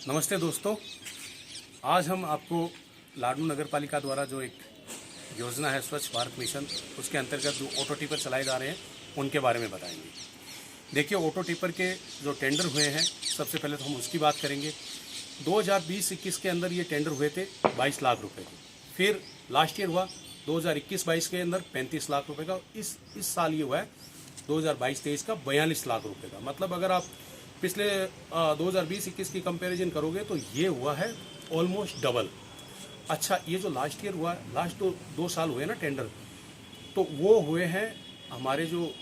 नमस्ते दोस्तों, आज हम आपको लाडनू नगर पालिका द्वारा जो एक योजना है स्वच्छ भारत मिशन, उसके अंतर्गत जो ऑटो टिपर चलाए जा रहे हैं उनके बारे में बताएंगे। देखिए, ऑटो टिपर के जो टेंडर हुए हैं, सबसे पहले तो हम उसकी बात करेंगे। 2020-21 के अंदर ये टेंडर हुए थे 22 लाख रुपए के। फिर लास्ट ईयर हुआ 2021-22 के अंदर 35 लाख रुपए का। इस साल ये हुआ है 2022-23 का 42 लाख रुपए का। मतलब अगर आप पिछले 2020-21 की कंपैरिजन करोगे तो ये हुआ है ऑलमोस्ट डबल। अच्छा, ये जो लास्ट ईयर हुआ, लास्ट तो 2 साल हुए ना टेंडर, तो वो हुए हैं हमारे जो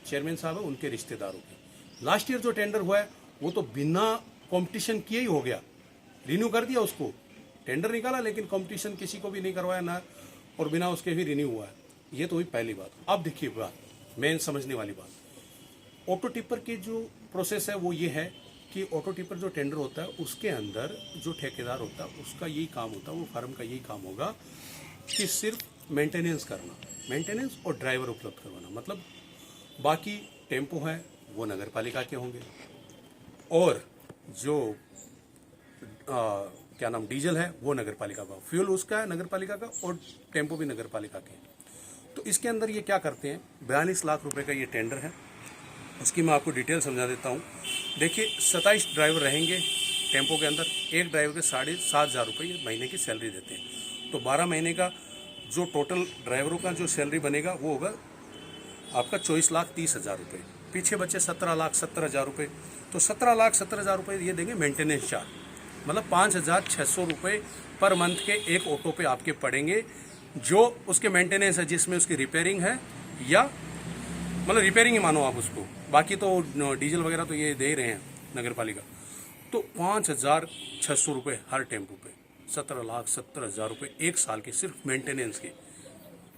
चेयरमैन साहब हैं उनके रिश्तेदारों के। लास्ट ईयर जो टेंडर हुआ है वो तो बिना कंपटीशन किए ही हो गया, रिन्यू कर दिया उसको। टेंडर निकाला लेकिन कंपटीशन किसी को भी नहीं करवाया ना, और बिना उसके भी रिन्यू हुआ है। ये तो हुई पहली बात। अब देखिए बात, मेन समझने वाली बात, ऑटो टिपर की जो प्रोसेस है वो ये है कि ऑटो टिपर जो टेंडर होता है उसके अंदर जो ठेकेदार होता है उसका यही काम होता है, वो फर्म का यही काम होगा कि सिर्फ मेंटेनेंस करना, मेंटेनेंस और ड्राइवर उपलब्ध करवाना। मतलब बाकी टेम्पो हैं वो नगर पालिका के होंगे, और जो क्या नाम डीजल है वो नगर पालिका का, फ्यूल उसका है नगर पालिका का, और टेम्पो भी नगर पालिका के। तो इसके अंदर ये क्या करते हैं, 42 लाख रुपए का ये टेंडर है। उसकी मैं आपको डिटेल समझा देता हूँ। देखिए, 27 ड्राइवर रहेंगे टेम्पो के अंदर। एक ड्राइवर के 7,500 रुपये महीने की सैलरी देते हैं। तो 12 महीने का जो टोटल ड्राइवरों का जो सैलरी बनेगा वो होगा आपका 24,30,000 रुपये। पीछे बचे 17,70,000 रुपये। तो 17,70,000 रुपये ये देंगे मेंटेनेंस चार्ज। मतलब 5,600 रुपये पर मंथ के एक ऑटो पे आपके पड़ेंगे, जो उसके मेंटेनेंस है, जिसमें उसकी रिपेयरिंग है, या मतलब रिपेयरिंग ही मानो आप उसको। बाकी तो डीजल वगैरह तो ये दे ही रहे हैं नगर पालिका। तो 5,600 रुपये हर टेम्पो पे, 17,70,000 रुपये एक साल के सिर्फ मेंटेनेंस के,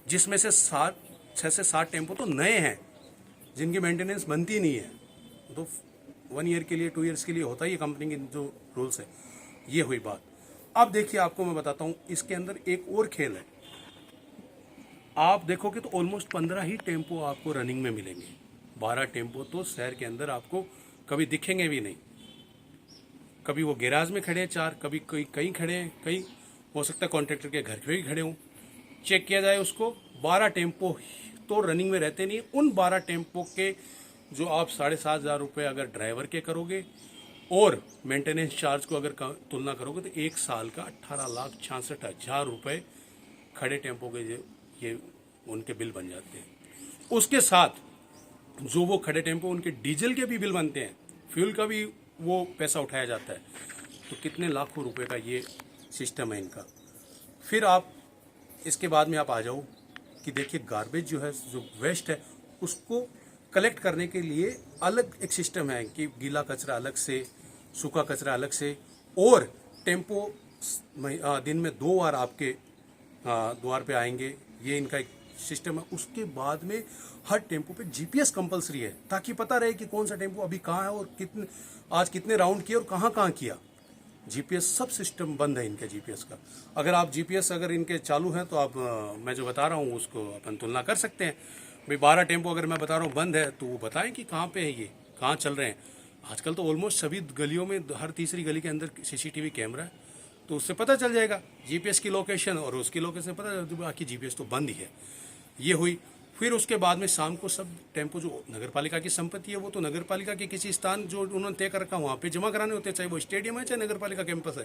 जिसमें से 6 से 7 टेम्पो तो नए हैं जिनकी मेंटेनेंस बनती नहीं है। तो 1 ईयर के लिए, 2 ईयर्स के लिए होता ही कंपनी की जो रूल्स है। ये हुई बात। अब देखिए, आपको मैं बताता हूँ, इसके अंदर एक और खेल है। आप देखोगे तो ऑलमोस्ट 15 ही टेम्पो आपको रनिंग में मिलेंगे। 12 टेम्पो तो शहर के अंदर आपको कभी दिखेंगे भी नहीं। कभी वो गैराज में खड़े हैं 4, कभी कहीं खड़े हैं, कहीं हो सकता है कॉन्ट्रैक्टर के घर पे भी खड़े हों। चेक किया जाए उसको, 12 टेम्पो तो रनिंग में रहते नहीं। उन 12 टेम्पो के जो आप 7,500 रुपये अगर ड्राइवर के करोगे और मेंटेनेंस चार्ज को अगर तुलना करोगे तो एक साल का 18,66,000 रुपये खड़े टेम्पो के ये उनके बिल बन जाते हैं। उसके साथ जो वो खड़े टेम्पो, उनके डीजल के भी बिल बनते हैं, फ्यूल का भी वो पैसा उठाया जाता है। तो कितने लाखों रुपए का ये सिस्टम है इनका। फिर आप इसके बाद में आप आ जाओ कि देखिए, गार्बेज जो है, जो वेस्ट है, उसको कलेक्ट करने के लिए अलग एक सिस्टम है कि गीला कचरा अलग से, सूखा कचरा अलग से, और टेम्पो दिन में 2 बार आपके द्वार पे आएंगे। ये इनका एक सिस्टम है। उसके बाद में हर टेम्पो पे जीपीएस कंपलसरी है, ताकि पता रहे कि कौन सा टेम्पो अभी कहाँ है और आज कितने राउंड किए और कहाँ कहाँ किया। जीपीएस सब सिस्टम बंद है इनका जीपीएस का। अगर आप जीपीएस अगर इनके चालू हैं तो आप मैं जो बता रहा हूँ उसको अपन तुलना कर सकते हैं। भाई 12 टेम्पो अगर मैं बता रहा हूँ बंद है, तो वो बताएं कि कहाँ पे है, ये कहाँ चल रहे हैं। आजकल तो ऑलमोस्ट सभी गलियों में, हर तीसरी गली के अंदर सीसीटीवी कैमरा है, तो उससे पता चल जाएगा जीपीएस की लोकेशन, और उसकी लोकेशन पता चल, बाकी जीपीएस तो बंद ही है। ये हुई। फिर उसके बाद में शाम को सब टेम्पो जो नगर पालिका की संपत्ति है, वो तो नगर पालिका के किसी स्थान जो उन्होंने तय कर रखा वहाँ पे जमा कराने होते हैं, चाहे वो स्टेडियम है चाहे नगर पालिका कैंपस है।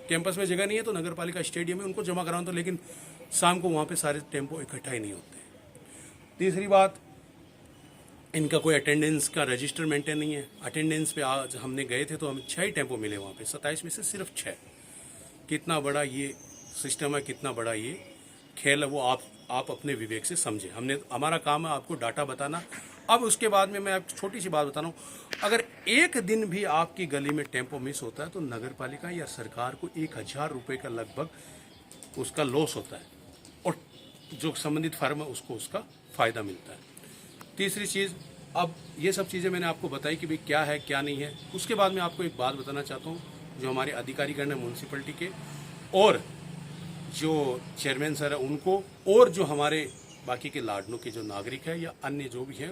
कैंपस में जगह नहीं है तो नगर पालिका स्टेडियम में उनको जमा कराना होता है, लेकिन शाम को वहाँ पे सारे टेम्पो इकट्ठा ही नहीं होते। तीसरी बात, इनका कोई अटेंडेंस का रजिस्टर मेंटेन नहीं है। अटेंडेंस पे आज हमने गए थे तो हमें 6 ही टेम्पो मिले वहाँ पे, 27 में से सिर्फ 6। कितना बड़ा ये सिस्टम है, कितना बड़ा ये खेल है, वो आप अपने विवेक से समझे। हमारा काम है आपको डाटा बताना। अब उसके बाद में मैं आपको छोटी सी बात बता रहा हूँ, अगर एक दिन भी आपकी गली में टेम्पो मिस होता है तो नगर पालिका या सरकार को 1,000 रुपये का लगभग उसका लॉस होता है, और जो संबंधित फर्म है उसको उसका फ़ायदा मिलता है। तीसरी चीज़, अब ये सब चीज़ें मैंने आपको बताई कि भाई क्या है क्या नहीं है। उसके बाद मैं आपको एक बात बताना चाहता हूँ, जो हमारे अधिकारीगण है म्यूनसिपलिटी के, और जो चेयरमैन सर है उनको, और जो हमारे बाकी के लाडनू के जो नागरिक है या अन्य जो भी हैं,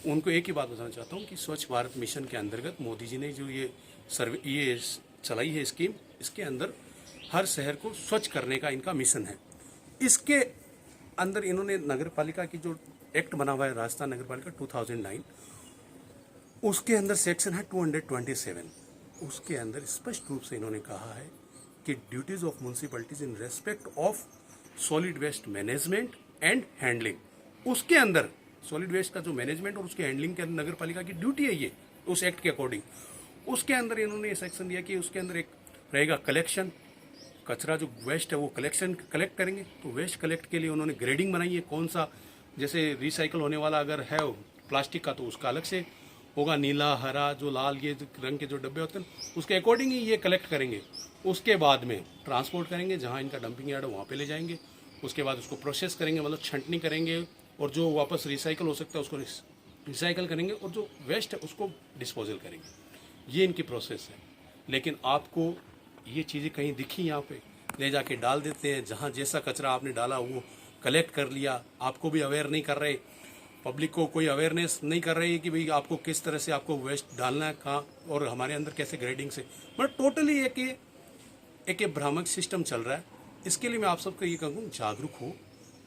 उनको एक ही बात बताना चाहता हूँ कि स्वच्छ भारत मिशन के अंतर्गत मोदी जी ने जो ये चलाई है स्कीम। इसके अंदर हर शहर को स्वच्छ करने का इनका मिशन है। इसके अंदर इन्होंने नगर पालिका की जो एक्ट बना हुआ है राजस्थान नगर पालिका 2009, उसके अंदर सेक्शन है 227। उसके अंदर स्पष्ट रूप से इन्होंने कहा है कि duties of municipalities in respect of solid waste management and handling. उसके अंदर सॉलिड वेस्ट का जो मैनेजमेंट और उसके हैंडलिंग के अंदर नगर पालिका की ड्यूटी है ये, उस एक्ट के अकॉर्डिंग। उसके अंदर इन्होंने ये सेक्शन दिया कि उसके अंदर एक रहेगा कलेक्शन, कचरा जो वेस्ट है वो कलेक्ट करेंगे। तो वेस्ट कलेक्ट के लिए उन्होंने ग्रेडिंग बनाई है, कौन सा जैसे रिसाइकल होने वाला अगर है प्लास्टिक का तो उसका अलग से होगा, नीला हरा जो लाल ये रंग के जो डब्बे होते हैं उसके अकॉर्डिंग ही ये कलेक्ट करेंगे। उसके बाद में ट्रांसपोर्ट करेंगे, जहाँ इनका डंपिंग यार्ड है वहाँ पे ले जाएंगे। उसके बाद उसको प्रोसेस करेंगे, मतलब छंटनी करेंगे, और जो वापस रिसाइकल हो सकता है उसको रिसाइकल करेंगे, और जो वेस्ट है उसको डिस्पोजल करेंगे। ये इनकी प्रोसेस है। लेकिन आपको ये चीज़ें कहीं दिखी यहाँ पे? ले जाके डाल देते हैं, जहाँ जैसा कचरा आपने डाला वो कलेक्ट कर लिया। आपको भी अवेयर नहीं कर रहे, पब्लिक को कोई अवेयरनेस नहीं कर रही है कि भाई आपको किस तरह से आपको वेस्ट डालना है कहाँ, और हमारे अंदर कैसे ग्रेडिंग से, मतलब टोटली एक भ्रामक सिस्टम चल रहा है। इसके लिए मैं आप सबको ये कहूँ जागरूक हो,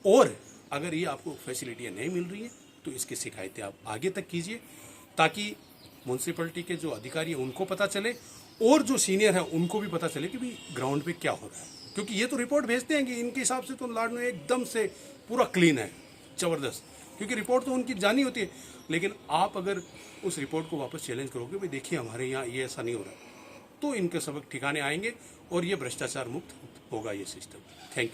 और अगर ये आपको फैसिलिटियाँ नहीं मिल रही है तो इसकी शिकायतें आप आगे तक कीजिए, ताकि म्यूनसिपैलिटी के जो अधिकारी हैं उनको पता चले, और जो सीनियर है उनको भी पता चले कि भाई ग्राउंड पे क्या हो रहा है। क्योंकि ये तो रिपोर्ट भेजते हैं कि इनके हिसाब से तो लाडनो एकदम से पूरा क्लीन है, ज़बरदस्त, क्योंकि रिपोर्ट तो उनकी जानी होती है। लेकिन आप अगर उस रिपोर्ट को वापस चैलेंज करोगे, भाई देखिए हमारे यहाँ ये ऐसा नहीं हो रहा, तो इनके सबक ठिकाने आएंगे और ये भ्रष्टाचार मुक्त होगा ये सिस्टम। Thank you.